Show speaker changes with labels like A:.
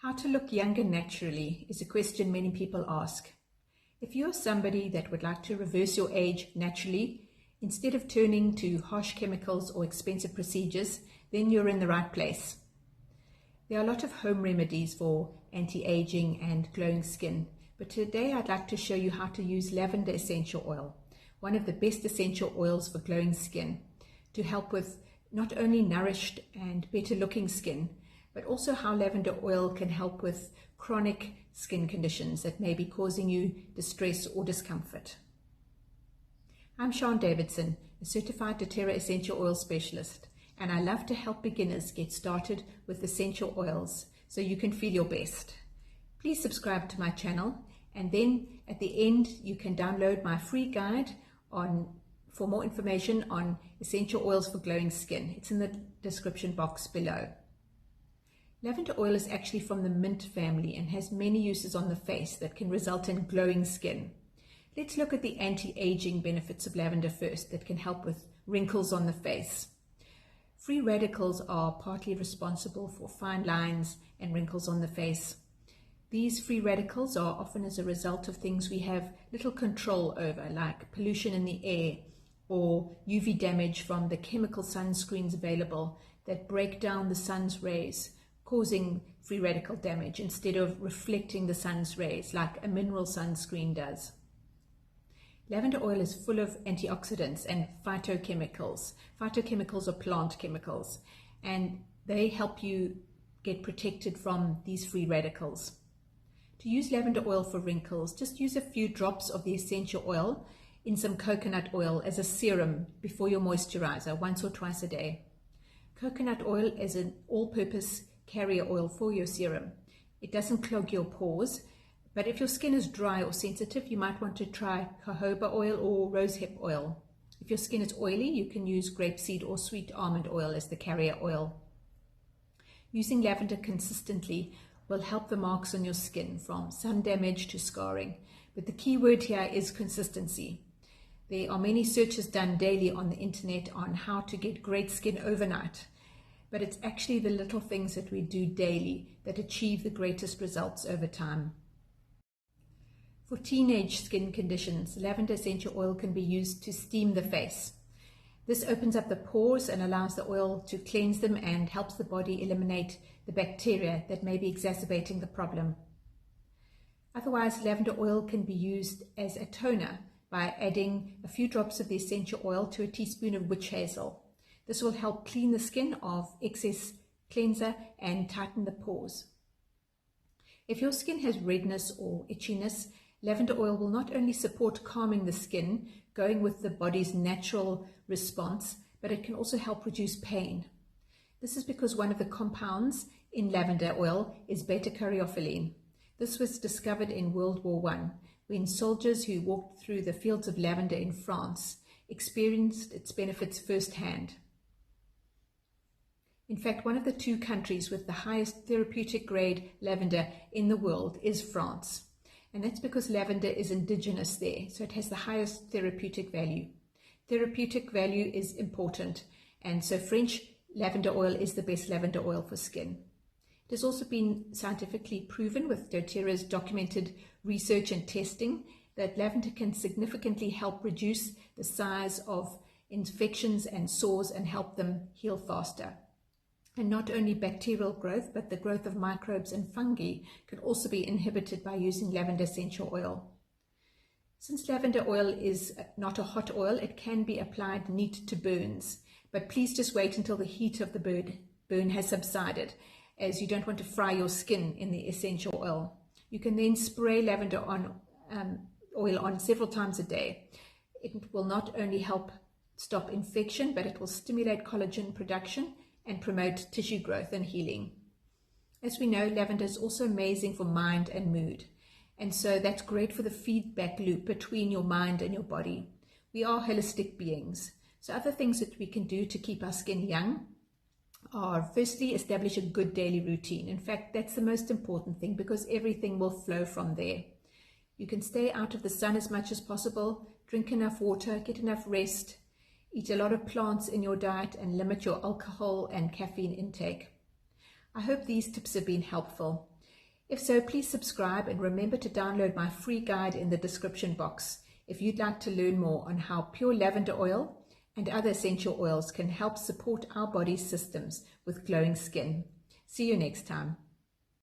A: How to look younger naturally is a question many people ask. If you're somebody that would like to reverse your age naturally, instead of turning to harsh chemicals or expensive procedures, then you're in the right place. There are a lot of home remedies for anti-aging and glowing skin, but today I'd like to show you how to use lavender essential oil, one of the best essential oils for glowing skin, to help with not only nourished and better looking skin, but also how lavender oil can help with chronic skin conditions that may be causing you distress or discomfort. I'm Sian Davidson, a certified dōTERRA essential oil specialist, and I love to help beginners get started with essential oils so you can feel your best. Please subscribe to my channel, and then at the end you can download my free guide for more information on essential oils for glowing skin. It's in the description box below. Lavender oil is actually from the mint family and has many uses on the face that can result in glowing skin. Let's look at the anti-aging benefits of lavender first that can help with wrinkles on the face. Free radicals are partly responsible for fine lines and wrinkles on the face. These free radicals are often as a result of things we have little control over, like pollution in the air or UV damage from the chemical sunscreens available that break down the sun's rays, causing free radical damage instead of reflecting the sun's rays like a mineral sunscreen does. Lavender oil is full of antioxidants and phytochemicals. Phytochemicals are plant chemicals, and they help you get protected from these free radicals. To use lavender oil for wrinkles, just use a few drops of the essential oil in some coconut oil as a serum before your moisturizer once or twice a day. Coconut oil is an all-purpose carrier oil for your serum. It doesn't clog your pores, but if your skin is dry or sensitive, you might want to try jojoba oil or rosehip oil. If your skin is oily, you can use grapeseed or sweet almond oil as the carrier oil. Using lavender consistently will help the marks on your skin from sun damage to scarring, but the key word here is consistency. There are many searches done daily on the internet on how to get great skin overnight, but it's actually the little things that we do daily that achieve the greatest results over time. For teenage skin conditions, lavender essential oil can be used to steam the face. This opens up the pores and allows the oil to cleanse them and helps the body eliminate the bacteria that may be exacerbating the problem. Otherwise, lavender oil can be used as a toner by adding a few drops of the essential oil to a teaspoon of witch hazel. This will help clean the skin of excess cleanser and tighten the pores. If your skin has redness or itchiness, lavender oil will not only support calming the skin, going with the body's natural response, but it can also help reduce pain. This is because one of the compounds in lavender oil is beta-caryophyllene. This was discovered in World War I, when soldiers who walked through the fields of lavender in France experienced its benefits firsthand. In fact, one of the two countries with the highest therapeutic grade lavender in the world is France. And that's because lavender is indigenous there, so it has the highest therapeutic value. Therapeutic value is important, and so French lavender oil is the best lavender oil for skin. It has also been scientifically proven with dōTERRA's documented research and testing that lavender can significantly help reduce the size of infections and sores and help them heal faster. And not only bacterial growth, but the growth of microbes and fungi can also be inhibited by using lavender essential oil. Since lavender oil is not a hot oil, it can be applied neat to burns, but please just wait until the heat of the burn has subsided, as you don't want to fry your skin in the essential oil. You can then spray lavender oil on several times a day. It will not only help stop infection, but it will stimulate collagen production and promote tissue growth and healing. As we know, lavender is also amazing for mind and mood, and so that's great for the feedback loop between your mind and your body. We are holistic beings, so other things that we can do to keep our skin young are firstly establish a good daily routine. In fact, that's the most important thing because everything will flow from there. You can stay out of the sun as much as possible, drink enough water, get enough rest, eat a lot of plants in your diet, and limit your alcohol and caffeine intake. I hope these tips have been helpful. If so, please subscribe and remember to download my free guide in the description box if you'd like to learn more on how pure lavender oil and other essential oils can help support our body's systems with glowing skin. See you next time.